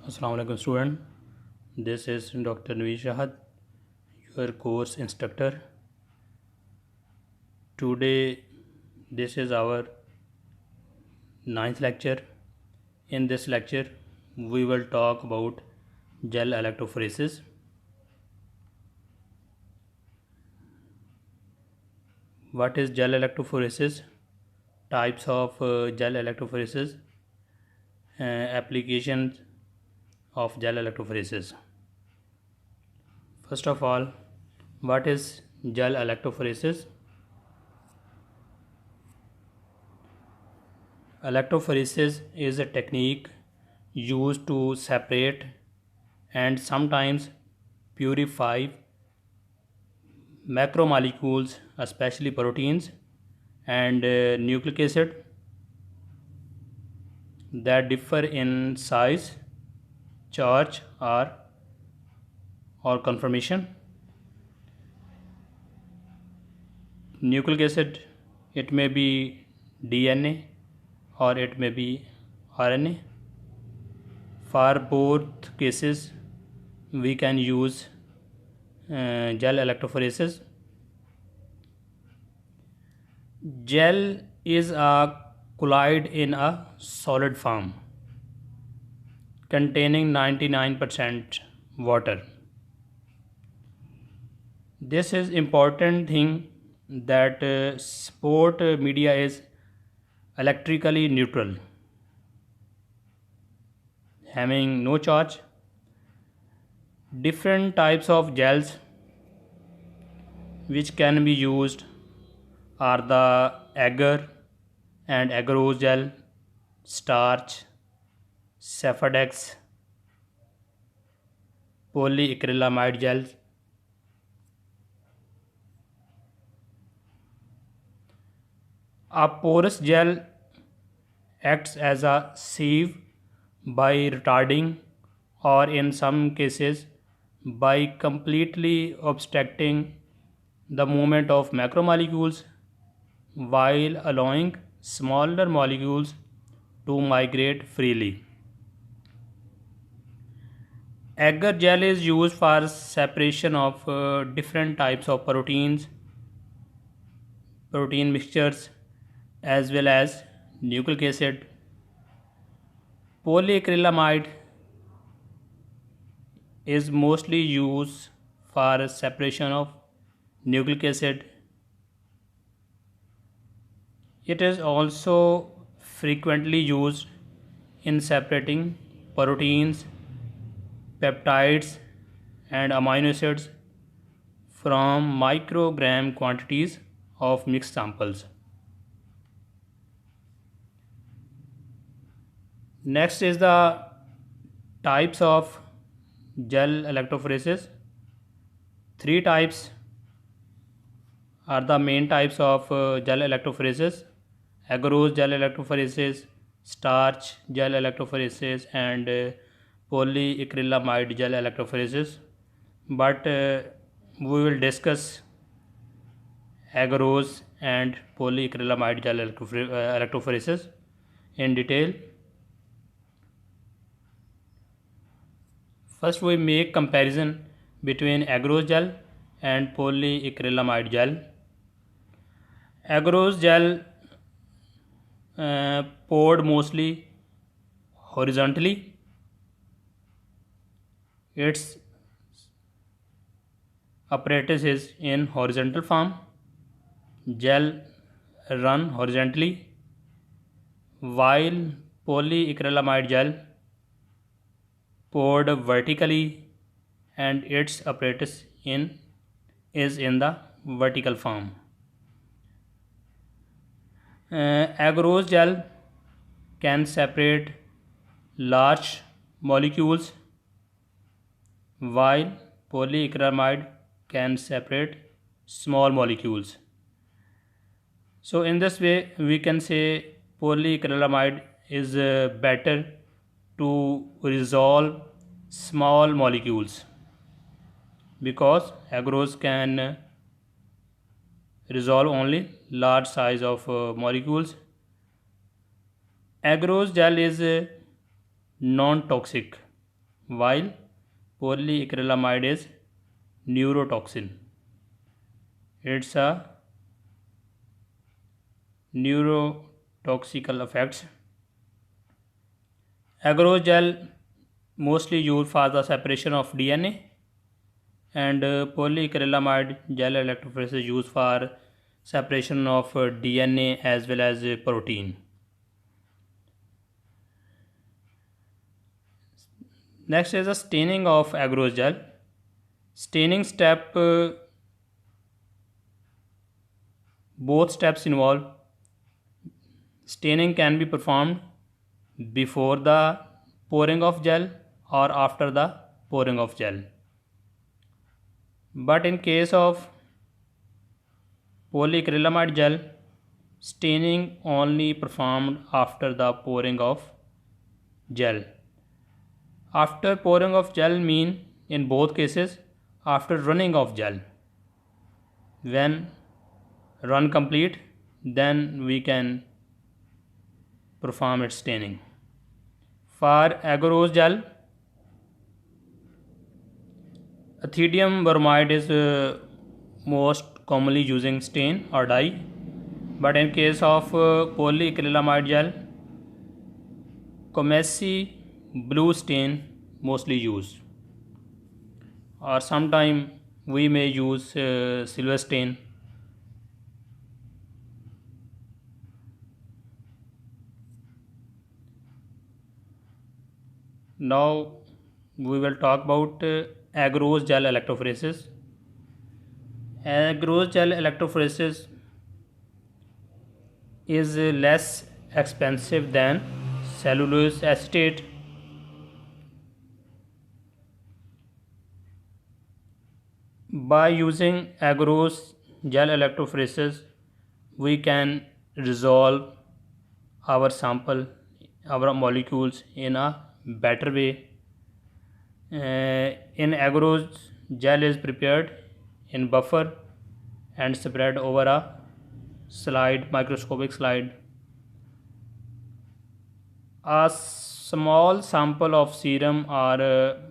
Assalamu alaikum student. This is Dr. Naveen Shahad, your course instructor. Today this is our ninth lecture. In this lecture we will talk about gel electrophoresis. What is gel electrophoresis? Types of gel electrophoresis, applications of gel electrophoresis. First of all, what is gel electrophoresis? Electrophoresis is a technique used to separate and sometimes purify macromolecules, especially proteins and nucleic acid, that differ in size, charge, or conformation. Nucleic acid, it may be DNA or it may be RNA. For both cases we can use gel electrophoresis. Gel is a colloid in a solid form containing 99% water. This is important thing that sport media is electrically neutral, having no charge. Different types of gels which can be used are the agar and agarose gel, starch, Cefadex, polyacrylamide gels. A porous gel acts as a sieve by retarding or in some cases by completely obstructing the movement of macromolecules while allowing smaller molecules to migrate freely. Agar gel is used for separation of different types of protein mixtures as well as nucleic acid. Polyacrylamide is mostly used for separation of nucleic acid. It is also frequently used in separating proteins, peptides and amino acids from microgram quantities of mixed samples. Next is the types of gel electrophoresis. Three types are the main types of gel electrophoresis: agarose gel electrophoresis, starch gel electrophoresis and polyacrylamide gel electrophoresis. But we will discuss agarose and polyacrylamide gel electrophoresis in detail. First we make comparison between agarose gel and polyacrylamide gel. Agarose gel poured mostly horizontally. Its apparatus is in horizontal form. Gel run horizontally, while polyacrylamide gel poured vertically and its apparatus is in the vertical form. Agarose gel can separate large molecules while polyacrylamide can separate small molecules. So in this way we can say polyacrylamide is better to resolve small molecules because agarose can resolve only large size of molecules. Agarose gel is non-toxic while polyacrylamide is neurotoxin. It's a neurotoxical effects. Agarose gel mostly used for the separation of DNA, and polyacrylamide gel electrophoresis used for separation of DNA as well as protein. Next is the staining of agarose gel. Staining step, both steps involve. Staining can be performed before the pouring of gel or after the pouring of gel. But in case of polyacrylamide gel, staining only performed after the pouring of gel. After pouring of gel mean in both cases after running of gel. When run complete, then we can perform its staining. For agarose gel, ethidium bromide is most commonly using stain or dye, but in case of polyacrylamide gel, Comessi blue stain mostly used, or sometime we may use silver stain. Now we will talk about agarose gel electrophoresis. Agarose gel electrophoresis is less expensive than cellulose acetate. By using agarose gel electrophoresis, we can resolve our sample, our molecules in a better way. In agarose, gel is prepared in buffer and spread over a slide, microscopic slide. A small sample of serum or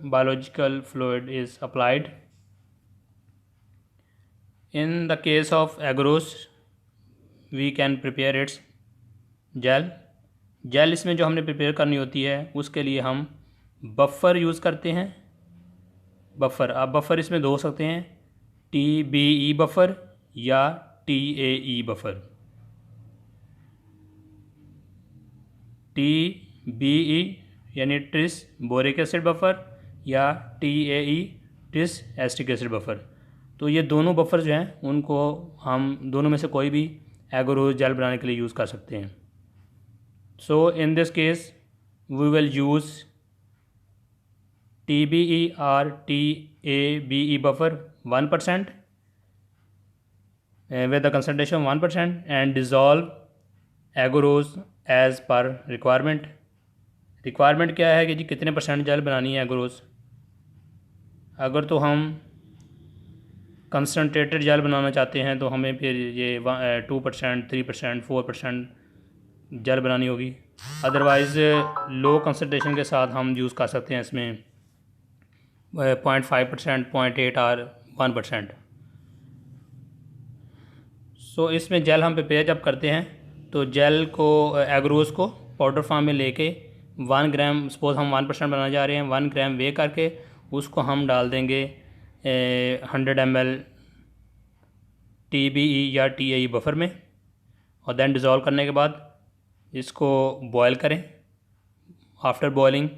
biological fluid is applied. In the case of agarose, we can prepare its gel. Gel इसमें जो हमने prepare करनी होती है उसके लिए हम buffer use करते हैं. बफर, आप बफर इसमें दो सकते हैं, TBE बफर या TAE बफर. TBE यानी ट्रिस बोरिक एसिड बफर या TAE tris acetic acid buffer. तो ये दोनों बफर जो हैं उनको हम दोनों में से कोई भी एगरोज जेल बनाने के लिए यूज़ कर सकते हैं. So in this case we will use TBE or TABE buffer 1% with the concentration 1% and dissolve agarose as per requirement. Requirement क्या है कि जी कितने परसेंट जेल बनानी है एगरोज. अगर तो हम कंसनट्रेटेड जेल बनाना चाहते हैं तो हमें फिर ये 2%, 3%, 4% जेल बनानी होगी. अदरवाइज़ लो कंसनट्रेशन के साथ हम यूज़ कर सकते हैं इसमें 0.5%, 0.8 और 1%. सो इसमें जेल हम प्रिपेयर जब करते हैं तो जेल को एगरोज को पाउडर फॉर्म में लेके 1 ग्राम, सपोज हम 1% बनाने जा रहे हैं, 1 ग्राम वे करके उसको हम डाल देंगे 100 ml TBE या TAE बफर में, और देन डिज़ोल्व करने के बाद इसको बॉयल करें. आफ्टर बॉयलिंग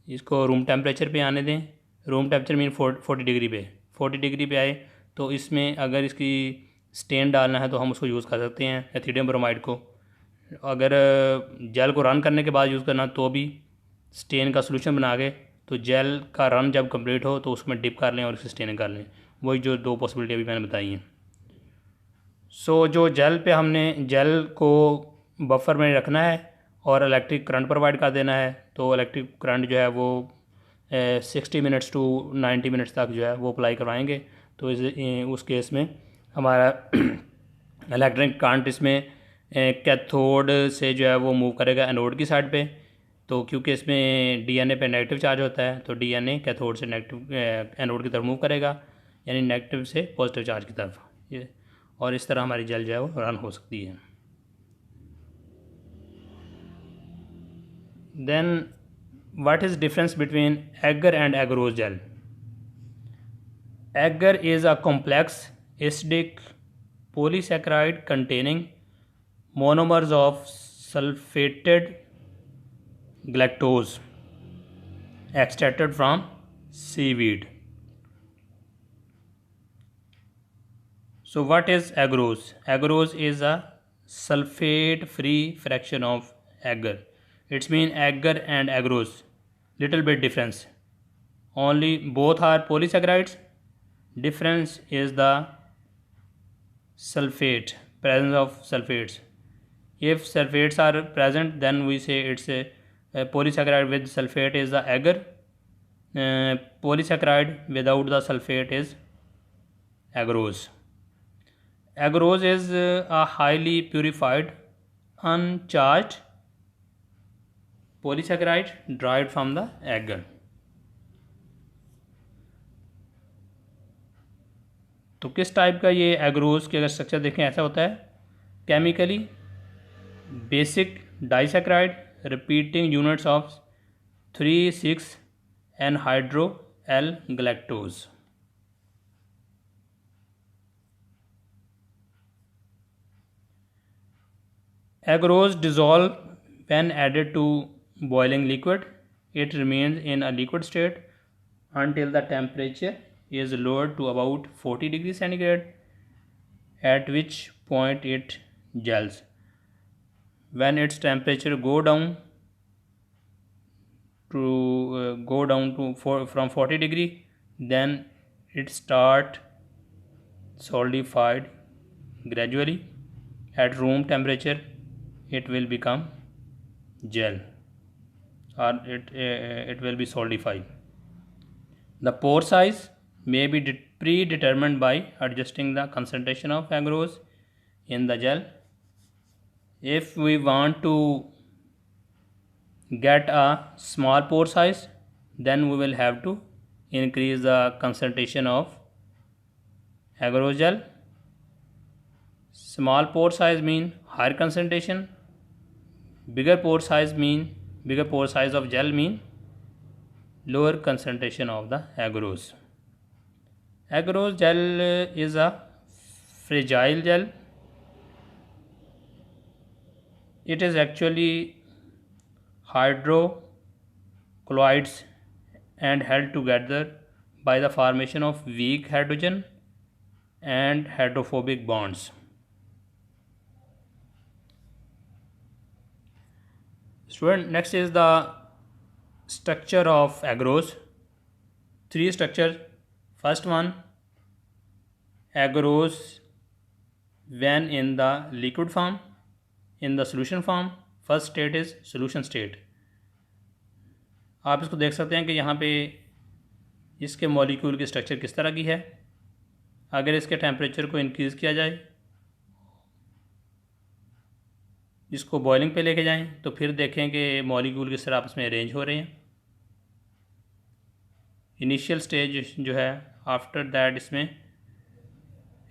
इसको रूम टेम्परेचर पे आने दें. रूम टेम्परेचर मीन 40 डिग्री पे. 40 डिग्री पे आए तो इसमें अगर इसकी स्टेन डालना है तो हम उसको यूज़ कर सकते हैं एथिडियम ब्रोमाइड को. अगर जेल को रन करने के बाद यूज़ करना तो भी स्टेन का सोल्यूशन बना के, तो जेल का रन जब कंप्लीट हो तो उसमें डिप कर लें और इससे स्टेनिंग कर लें. वही जो दो पॉसिबिलिटी अभी मैंने बताई हैं. सो जो जेल पे हमने जेल को बफर में रखना है और इलेक्ट्रिक करंट प्रोवाइड कर देना है, तो इलेक्ट्रिक करंट जो है वो 60 मिनट्स टू 90 मिनट्स तक जो है वो अप्लाई करवाएंगे. तो उस केस में हमारा इलेक्ट्रिक करंट इसमें कैथोड से जो है वो मूव करेगा एनोड की साइड पे, तो क्योंकि इसमें डीएनए पे नेगेटिव चार्ज होता है तो डीएनए कैथोड से नेगेटिव एनोड की तरफ मूव करेगा, यानी नेगेटिव से पॉजिटिव चार्ज की तरफ। ये और इस तरह हमारी जेल जो है वो रन हो सकती है। Then what is difference between agar and agarose gel? Agar is a complex acidic polysaccharide containing monomers of sulfated galactose extracted from seaweed. So what is agarose? Agarose is a sulfate free fraction of agar. It's mean agar and agarose little bit difference. Only both are polysaccharides. Difference is the sulfate, presence of sulfates. If sulfates are present, then we say it's a polysaccharide with sulfate is the agar. Polysaccharide without the sulfate is agarose. Agarose is a highly purified, uncharged polysaccharide derived from the agar. तो किस type का ये agarose की अगर structure देखें ऐसा होता है, chemically basic disaccharide repeating units of 3,6 anhydro L galactose. Agarose dissolve when added to boiling liquid. It remains in a liquid state until the temperature is lowered to about 40 degrees centigrade, at which point it gels. When its temperature from 40 degree, then it start solidified gradually. At room temperature it will become gel, or it will be solidified. The pore size may be predetermined by adjusting the concentration of agarose in the gel. If we want to get a small pore size, then we will have to increase the concentration of agarose gel. Small pore size mean higher concentration. Bigger pore size of gel mean lower concentration of the agarose. Agarose gel is a fragile gel. It is actually hydrocolloids and held together by the formation of weak hydrogen and hydrophobic bonds. Student, next is the structure of agarose. Three structures. First one, agarose when in the liquid form. In the solution form, first state is solution state. आप इसको देख सकते हैं कि यहाँ पे इसके molecule की स्ट्रक्चर किस तरह की है। अगर इसके टेम्परेचर को इंक्रीज़ किया जाए, इसको बॉइलिंग पे लेके जाएं, तो फिर देखें कि मॉलिक्यूल किस तरह आपस में अरेंज हो रहे हैं। इनिशियल स्टेज जो है, आफ्टर दैट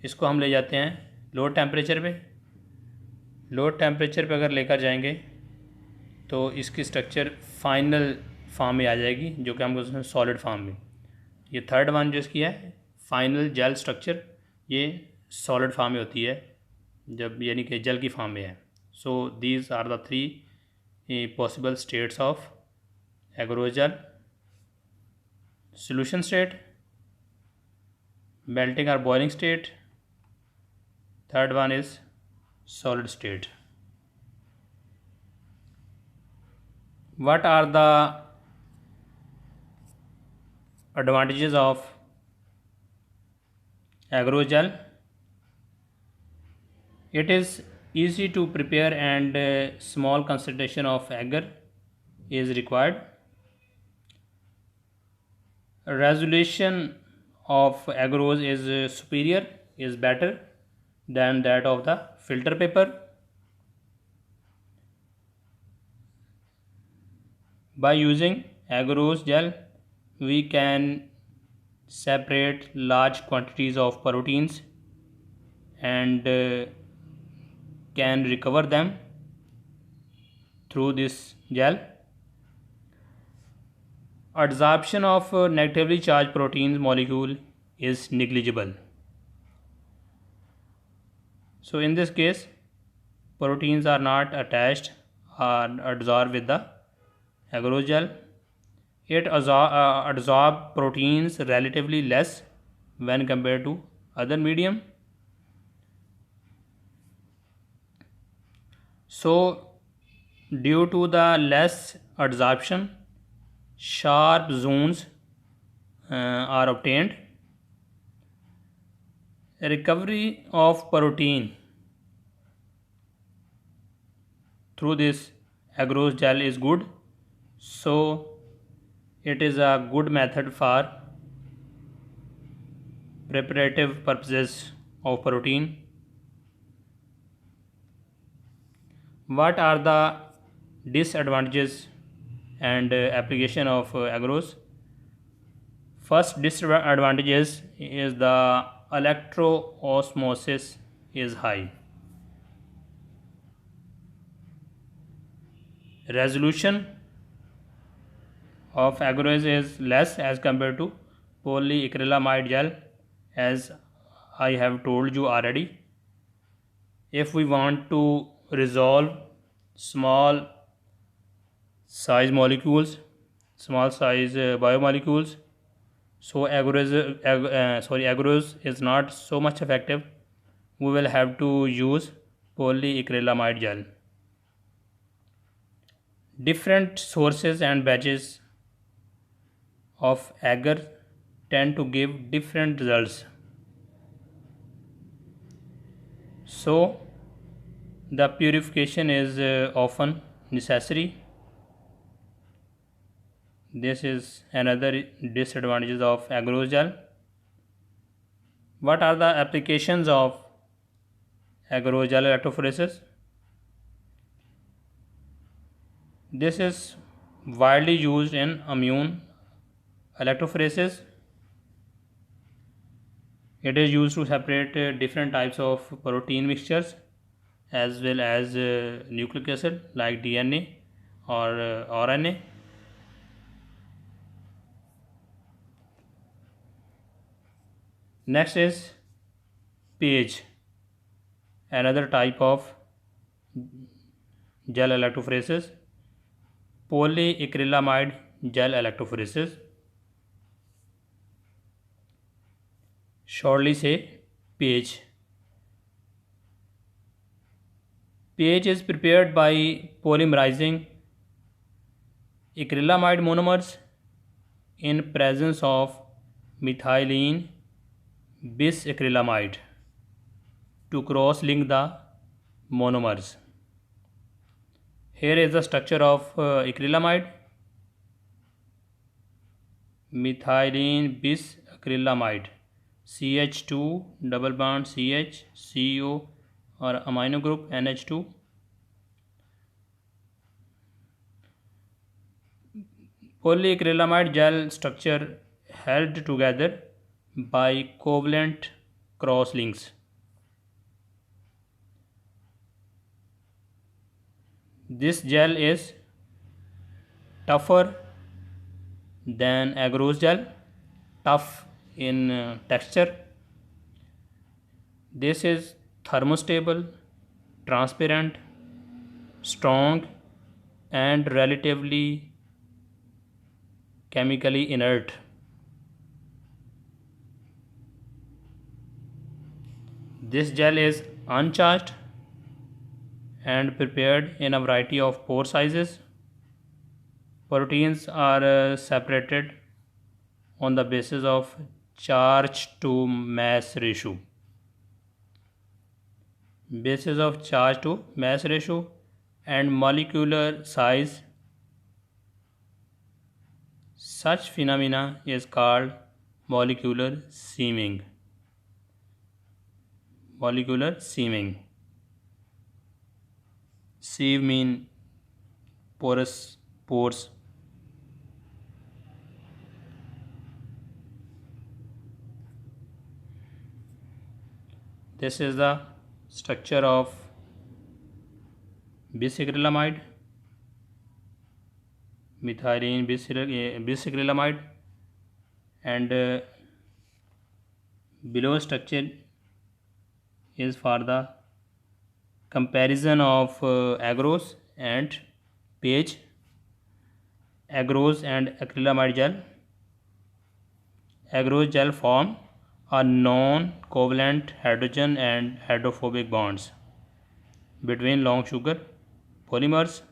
इसको हम ले जाते हैं लो टेम्परेचर पे। लो टेम्परेचर पे अगर लेकर जाएंगे तो इसकी स्ट्रक्चर फाइनल फॉर्म में आ जाएगी, जो कि हम उसमें सॉलिड फॉर्म में। ये थर्ड वन जो इसकी है फाइनल जेल स्ट्रक्चर, ये सॉलिड फॉर्म में होती है जब, यानी कि जेल की फॉर्म में है। So these are the three possible states of agarose gel: solution state, melting or boiling state, third one is solid state. What are the advantages of agarose gel? It is easy to prepare and small concentration of agar is required. Resolution of agarose is superior, is better than that of the filter paper. By using agarose gel, we can separate large quantities of proteins and can recover them through this gel. Adsorption of negatively charged proteins molecule is negligible. So in this case, proteins are not attached or adsorbed with the agarose gel. It absorbs proteins relatively less when compared to other medium. So due to the less adsorption, sharp zones are obtained. Recovery of protein through this agarose gel is good, so it is a good method for preparative purposes of protein. What are the disadvantages and application of agarose? First disadvantage is the electroosmosis is high. Resolution of agarose is less as compared to polyacrylamide gel, as I have told you already. If we want to resolve small size molecules, small size biomolecules, so agarose is not so much effective. We will have to use polyacrylamide gel. Different sources and batches of agar tend to give different results. So the purification is often necessary. This is another disadvantage of agarose gel. What are the applications of agarose gel electrophoresis? This is widely used in immune electrophoresis. It is used to separate different types of protein mixtures as well as nucleic acid like DNA or RNA. Next is pH, another type of gel electrophoresis, polyacrylamide gel electrophoresis. Shortly say pH. pH is prepared by polymerizing acrylamide monomers in presence of methylene bisacrylamide to cross-link the monomers. Here is the structure of acrylamide, methylene bisacrylamide, CH2 double bond CH, CO or amino group NH2. Polyacrylamide gel structure held together by covalent cross links. This gel is tougher than agarose gel, tough in texture. This is thermostable, transparent, strong and relatively chemically inert. This gel is uncharged and prepared in a variety of pore sizes. Proteins are separated on the basis of charge to mass ratio. Basis of charge to mass ratio and molecular size. Such phenomena is called molecular seaming. Molecular seaming. Sieve mean porous pores. This is the structure of bisacrylamide, methylene bisacrylamide, and below structure is for the comparison of agarose and page, agarose and acrylamide gel. Agarose gel form are non-covalent hydrogen and hydrophobic bonds between long sugar polymers,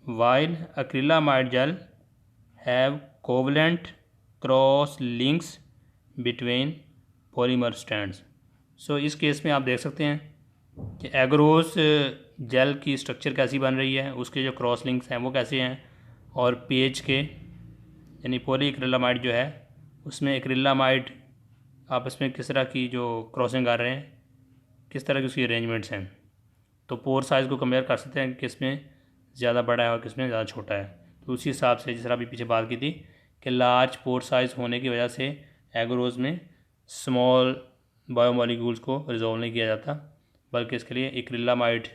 while acrylamide gel have covalent cross links between polymer strands. So इस case में आप देख सकते हैं कि agarose jail की structure कैसी बन रही है, उसके जो क्रॉस लिंक्स हैं वो कैसे हैं, और पेज के यानी पॉली एक्रिलामाइड जो है उसमें एक्रिलामाइड आपस में किस तरह की जो क्रॉसिंग कर रहे हैं, किस तरह की उसकी अरेंजमेंट्स हैं। तो पोर साइज़ को कंपेयर कर सकते हैं कि किस में ज़्यादा बड़ा है और किस में ज़्यादा छोटा है। तो उसी हिसाब से जिस तरह अभी पीछे बात की थी कि लार्ज पोर साइज़ होने की वजह से एग्रोज में स्मॉल बायोमोलिक्यूल्स को रिजॉल्व नहीं किया जाता, बल्कि इसके लिए एक्रिलामाइड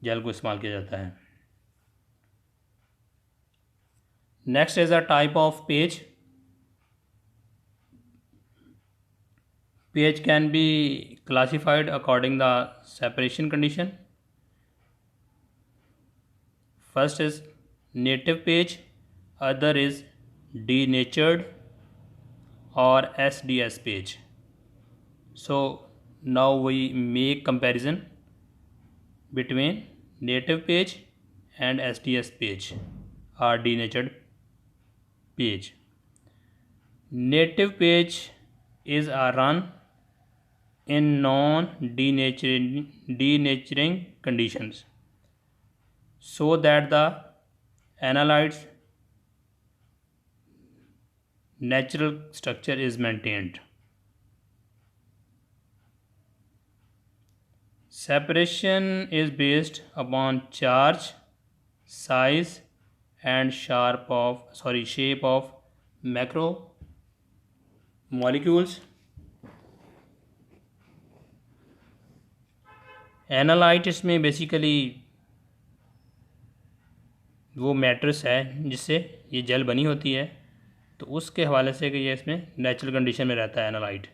जेल को इस्तेमाल किया जाता है। Next is a type of page. pH can be classified according the separation condition. First is native pH, other is denatured or SDS pH. So now we make comparison between native pH and SDS pH or denatured pH. Native pH is a run in non-denaturing conditions so that the analyte's natural structure is maintained. Separation is based upon charge, size and shape of macromolecules. Analyte इसमें basically वो matrix है जिससे ये jail बनी होती है, तो उसके हवाले से कि ये इसमें नेचुरल कंडीशन में रहता है एनालाइट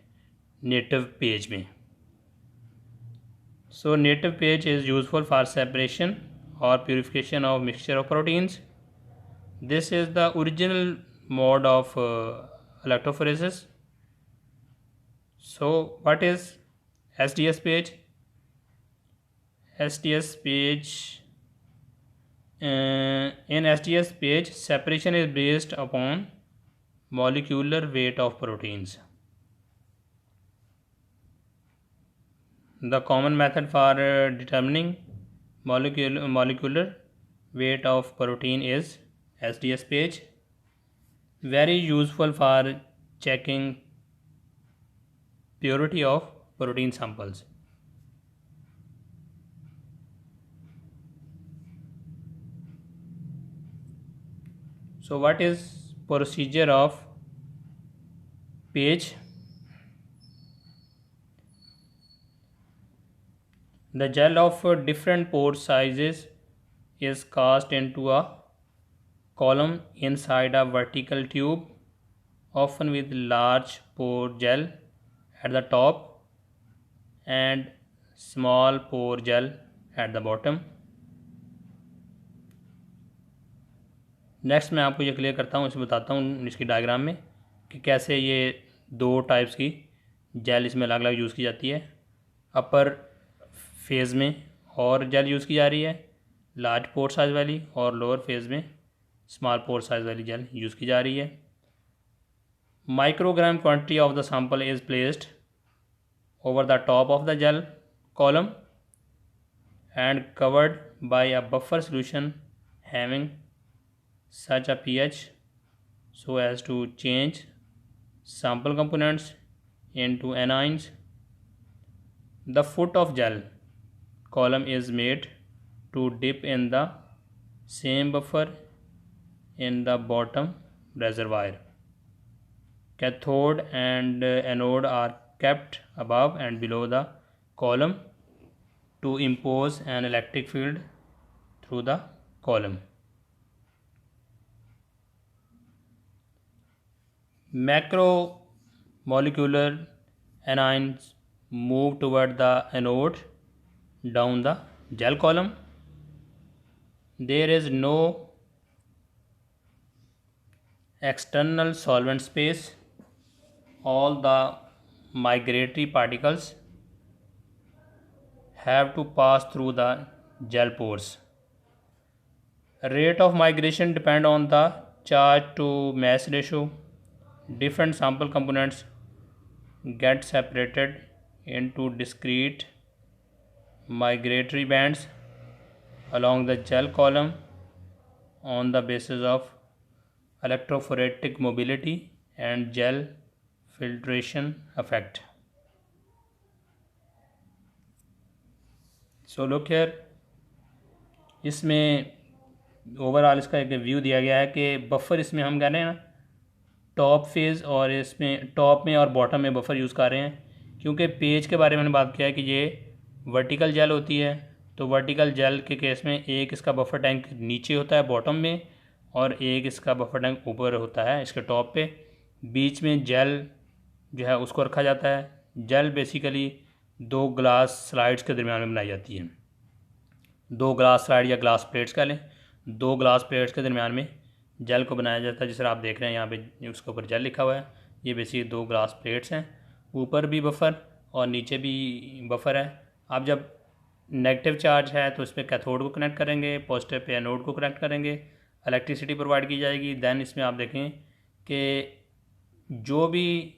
नेटिव पेज में. So native PAGE is useful for separation और purification of mixture of proteins. This is the original mode of electrophoresis. So what is SDS page? SDS page, in SDS page separation is based upon molecular weight of proteins. The common method for determining molecular weight of protein is SDS page. Very useful for checking purity of protein samples. So what is procedure of page? The gel of different pore sizes is cast into a column inside a vertical tube, often with large pore gel at the top and small pore gel at the bottom. Next मैं आपको ये clear करता हूँ, इसे बताता हूँ इसकी diagram में कि कैसे ये दो टाइप्स की जेल इसमें अलग अलग यूज़ की जाती है. अपर फेज़ में और जेल यूज़ की जा रही है लार्ज पोर साइज़ वाली, और लोअर फेज़ में स्मॉल पोर साइज़ वाली जेल यूज़ की जा रही है. Microgram quantity of the sample is placed over the top of the gel column and covered by a buffer solution having such a pH so as to change sample components into anions. The foot of gel column is made to dip in the same buffer in the bottom reservoir. Cathode and anode are kept above and below the column to impose an electric field through the column. Macromolecular anions move toward the anode down the gel column. There is no external solvent space. All the migratory particles have to pass through the gel pores. Rate of migration depend on the charge to mass ratio. Different sample components get separated into discrete migratory bands along the gel column on the basis of electrophoretic mobility and gel filtration effect. So look here, इसमें overall इसका एक view दिया गया है कि buffer इसमें हम कह रहे हैं ना टॉप फेज़, और इसमें टॉप में और बॉटम में बफर यूज़ कर रहे हैं क्योंकि पेज के बारे में मैंने बात किया है कि ये वर्टिकल जेल होती है। तो वर्टिकल जेल के केस में एक इसका बफर टैंक नीचे होता है बॉटम में, और एक इसका बफर टैंक ऊपर होता है इसके टॉप पे। बीच में जेल जो है उसको रखा जाता है। जेल बेसिकली दो ग्लास स्लाइड्स के दरमियान में बनाई जाती है। दो ग्लास स्लाइड या ग्लास प्लेट्स का लें, दो ग्लास प्लेट्स के दरमियान में जेल को बनाया जाता है। जिस तरह आप देख रहे हैं यहाँ पे उसके ऊपर जेल लिखा हुआ है। ये बेसिकली दो ग्लास प्लेट्स हैं, ऊपर भी बफर और नीचे भी बफर है। आप जब नेगेटिव चार्ज है तो इस पर कैथोड को कनेक्ट करेंगे, पॉजिटिव पे एनोड को कनेक्ट करेंगे, इलेक्ट्रिसिटी प्रोवाइड की जाएगी। दैन इसमें आप देखें कि जो भी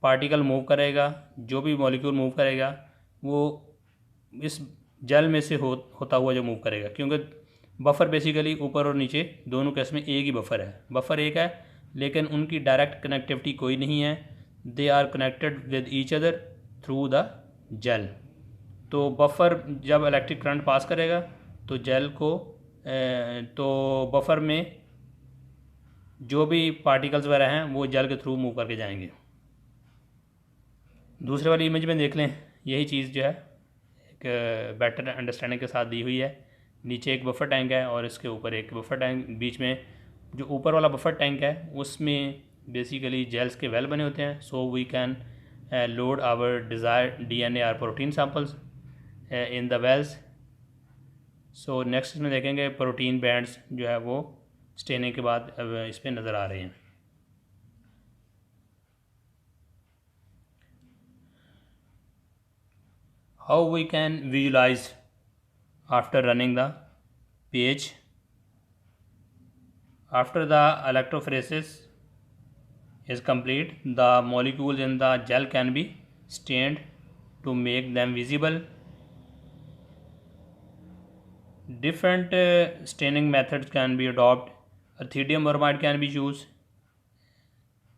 पार्टिकल मूव करेगा, जो भी मॉलिक्यूल मूव करेगा, वो इस जेल में से होता हुआ जो मूव करेगा, क्योंकि बफर बेसिकली ऊपर और नीचे दोनों केस में एक ही बफर है। बफर एक है लेकिन उनकी डायरेक्ट कनेक्टिविटी कोई नहीं है। They are connected with each other through the gel. तो बफर जब इलेक्ट्रिक करंट पास करेगा तो जेल को तो बफर में जो भी पार्टिकल्स वगैरह हैं वो जेल के थ्रू मूव करके जाएंगे। दूसरे वाली इमेज में देख लें, यही चीज़ जो है एक बेटर अंडरस्टैंडिंग के साथ दी हुई है। नीचे एक बफर टैंक है और इसके ऊपर एक बफर टैंक, बीच में जो ऊपर वाला बफर टैंक है उसमें बेसिकली जेल्स के वेल बने होते हैं। So we can load our desired DNA और protein samples in the wells. So next इसमें देखेंगे प्रोटीन बैंड्स जो है वो स्टेनिंग के बाद इस पर नज़र आ रहे हैं। How we can visualize after running the page. After the electrophoresis is complete, the molecules in the gel can be stained to make them visible. Different staining methods can be adopted. Ethidium bromide can be used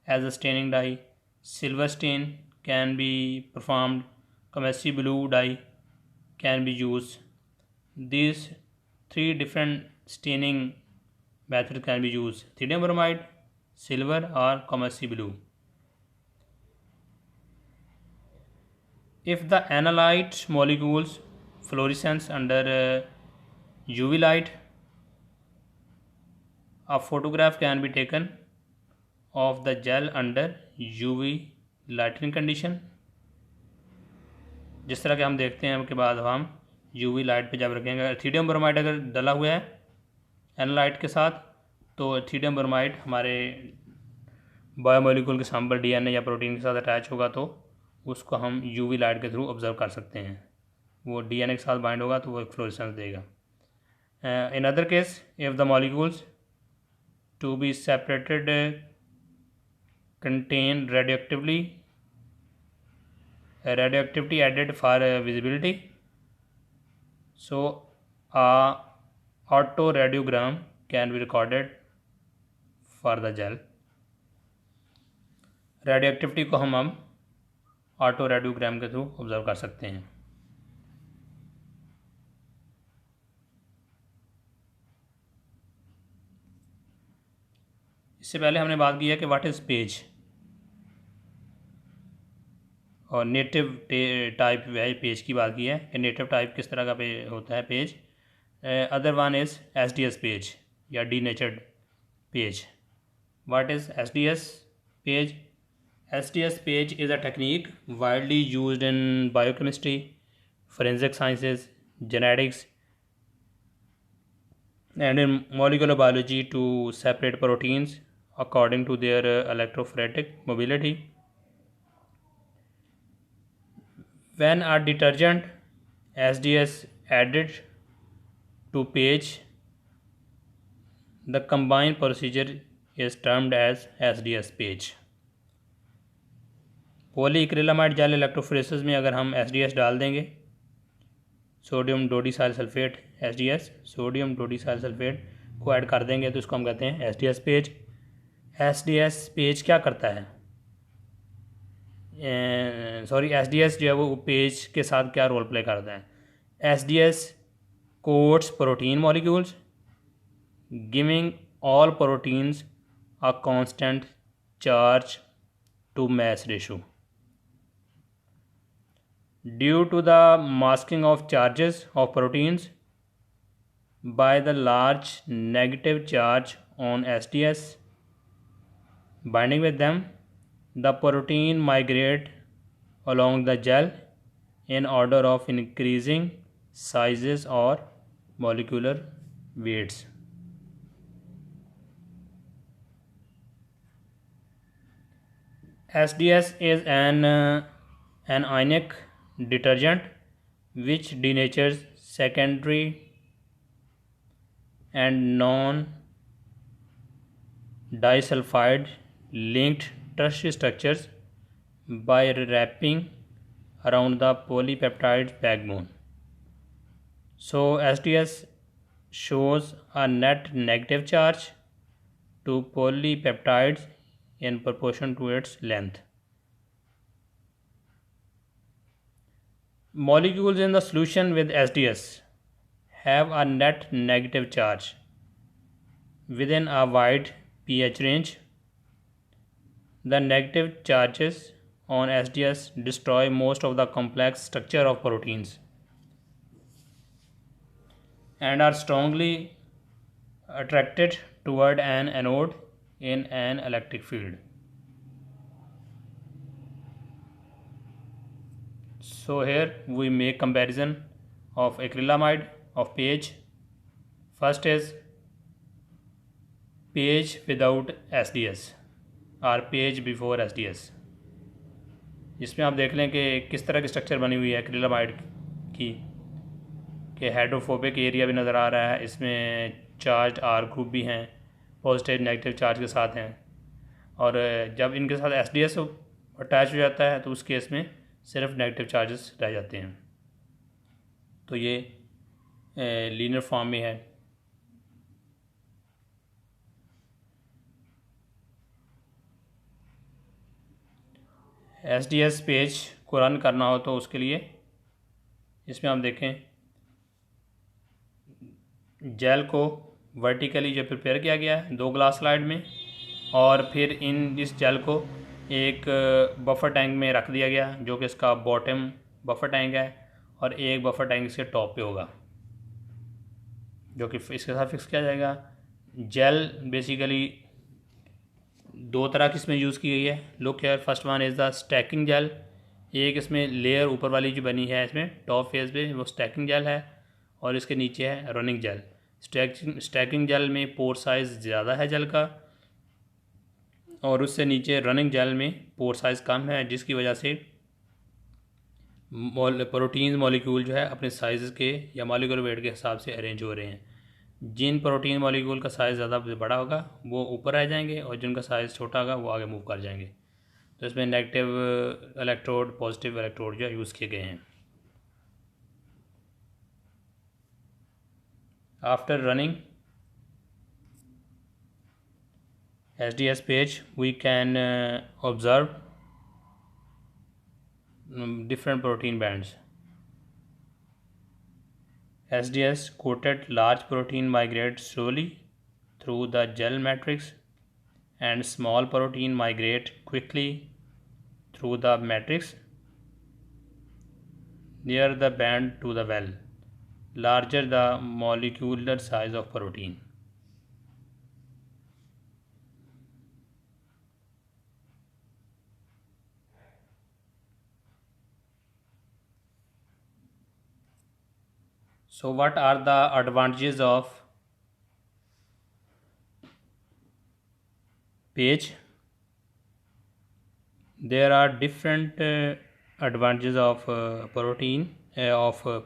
as a staining dye. Silver stain can be performed. Comessi blue dye can be used. These three different staining methods can be used: ethidium bromide, silver or Comessi blue. If the analyte molecules fluorescence under UV light, a photograph can be taken of the gel under UV lighting condition. जिस तरह के हम देखते हैं उसके बाद हम UV light पे जब रखेंगे, एथिडियम ब्रोमाइड अगर डला हुआ है एनालाइट के साथ तो एथिडियम ब्रोमाइड हमारे बायोमोलिक्यूल के सैंपल DNA या प्रोटीन के साथ अटैच होगा तो उसको हम UV लाइट के थ्रू ऑब्जर्व कर सकते हैं। वो DNA के साथ बाइंड होगा तो वो एक फ्लोरेसेंस देगा। In other case if the molecules to be separated contain radioactivity added for visibility, so a autoradiogram can be recorded for the gel. Radioactivity को हम ऑटो रेडियोग्राम के थ्रू ऑब्जर्व कर सकते हैं। इससे पहले हमने बात की है कि व्हाट इज़ पेज। और नेटिव टाइप पेज की बात की है कि नेटिव टाइप किस तरह का पेज होता है PAGE. Other one is SDS PAGE या denatured PAGE. What is SDS PAGE? SDS page is a technique widely used in biochemistry, forensic sciences, genetics, and in molecular biology to separate proteins according to their electrophoretic mobility. When a detergent SDS added to page, the combined procedure is termed as SDS page. Polyacrylamide gel electrophoresis में अगर हम SDS डाल देंगे, sodium dodecyl sulphate SDS, sodium dodecyl sulphate को add कर देंगे तो इसको हम कहते हैं SDS पेज. SDS पेज क्या करता है? SDS जो है वो पेज के साथ क्या रोल प्ले करता है? SDS coats protein molecules giving all proteins a constant charge to mass ratio. Due to the masking of charges of proteins by the large negative charge on SDS binding with them, the protein migrate along the gel in order of increasing sizes or molecular weights. SDS is an ionic detergent which denatures secondary and non-disulfide linked tertiary structures by wrapping around the polypeptide backbone. So SDS shows a net negative charge to polypeptides in proportion to its length. Molecules in the solution with SDS have a net negative charge within a wide pH range. The negative charges on SDS destroy most of the complex structure of proteins and are strongly attracted toward an anode in an electric field. So here we make comparison of acrylamide of page. First is page without SDS और page before SDS. इसमें आप देख लें कि किस तरह की structure बनी हुई है एक्रिलामाइड की, कि हाइड्रोफोबिक एरिया भी नज़र आ रहा है, इसमें चार्ज R ग्रुप भी हैं, पॉजिटिव नेगेटिव चार्ज के साथ हैं. और जब इनके साथ SDS अटैच हो जाता है तो उस केस में सिर्फ नेगेटिव चार्जेस रह जाते हैं. तो ये लीनियर फॉर्म में है. SDS पेज को रन करना हो तो उसके लिए इसमें आप देखें जेल को वर्टिकली जो प्रिपेयर किया गया है 2 ग्लास स्लाइड में, और फिर इस जेल को एक बफर टैंक में रख दिया गया जो कि इसका बॉटम बफर टैंक है, और एक बफर टैंक इसके टॉप पे होगा जो कि इसके साथ फिक्स किया जाएगा. जेल बेसिकली 2 तरह की इसमें यूज़ की गई है. Look here, first one is the stacking gel. एक इसमें लेयर ऊपर वाली जो बनी है इसमें टॉप फेस पे वो स्टैकिंग जेल है, और इसके नीचे है रनिंग जेल. स्टैकिंग जेल में पोर साइज़ ज़्यादा है जेल का, और उससे नीचे रनिंग जेल में पोर साइज़ कम है, जिसकी वजह से प्रोटीन मॉलिक्यूल जो है अपने साइज़ के या मॉलिक्यूलर वेट के हिसाब से अरेंज हो रहे हैं. जिन प्रोटीन मॉलिक्यूल का साइज़ ज़्यादा बड़ा होगा वो ऊपर आ जाएंगे, और जिनका साइज़ छोटा होगा वो आगे मूव कर जाएंगे. तो इसमें नेगेटिव इलेक्ट्रोड पॉजिटिव इलेक्ट्रोड जो यूज़ किए गए हैं. After running SDS page we can observe different protein bands. SDS coated large protein migrate slowly through the gel matrix, and small protein migrate quickly through the matrix. near the band to the well, larger the molecular size of protein. So what are the advantages of page? There are different advantages of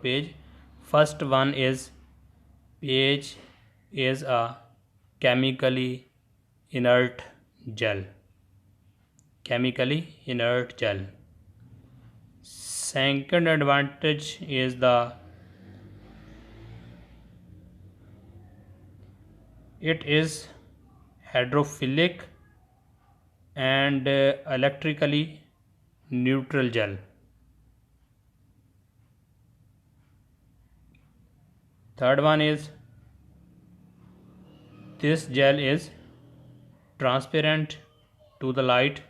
page. First one is page is a chemically inert gel. Chemically inert gel. Second advantage is it is hydrophilic and electrically neutral gel. Third one is this gel is transparent to the light.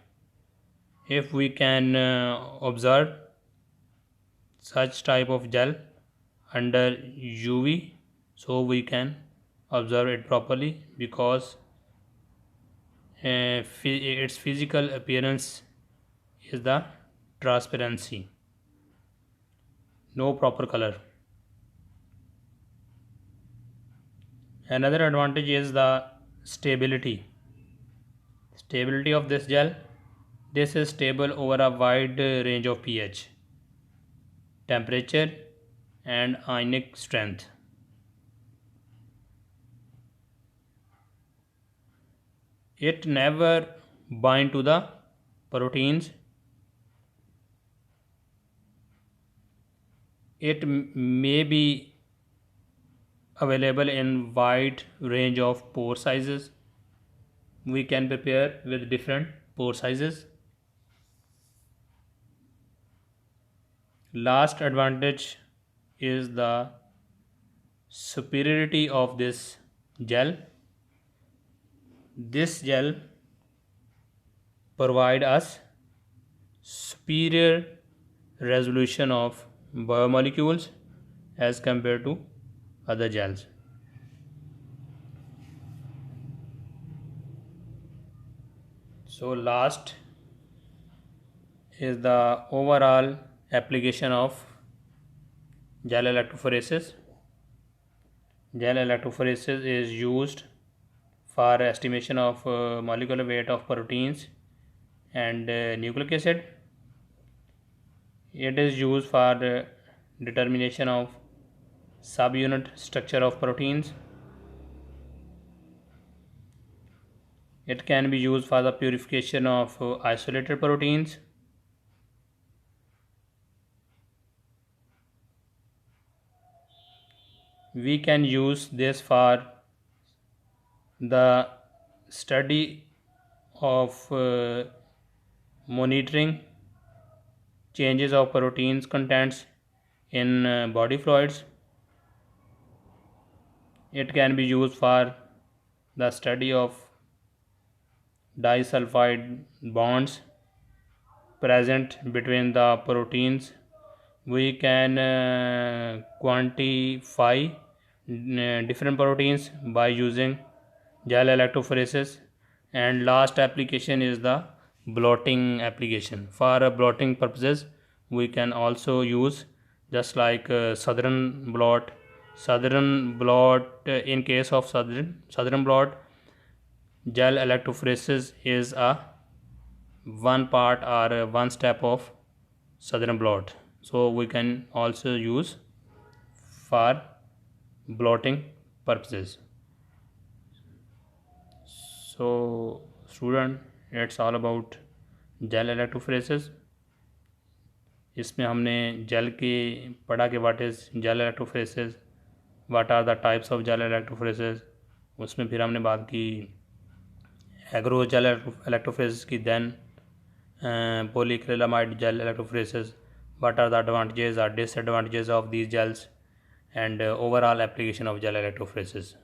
If we can observe such type of gel under UV, so we can observe it properly, because its physical appearance is the transparency, no proper color. Another advantage is the stability of this gel. This is stable over a wide range of pH, temperature and ionic strength. It never bind to the proteins. It may be available in wide range of pore sizes. We can prepare with different pore sizes. Last advantage is the superiority of this gel. This gel provide us superior resolution of biomolecules as compared to other gels. So last is the overall application of gel electrophoresis. Gel electrophoresis is used for estimation of molecular weight of proteins and nucleic acid. It is used for determination of subunit structure of proteins. It can be used for the purification of isolated proteins. We can use this for the study of monitoring changes of proteins contents in body fluids. It can be used for the study of disulfide bonds present between the proteins. We can quantify different proteins by using gel electrophoresis. And last application is the blotting application. For blotting purposes, we can also use, just like southern blot. In case of southern blot, gel electrophoresis is a one part or one step of southern blot. So we can also use for blotting purposes. So student, it's all about gel electrophoresis. इसमें हमने jail के पढ़ा कि what is gel electrophoresis, what are the types of gel electrophoresis. उसमें फिर हमने बात की एग्रो जेल इलेक्ट्रोफोरेसिस की, then polyacrylamide gel electrophoresis, what are the advantages or disadvantages of these gels, and overall application of gel electrophoresis.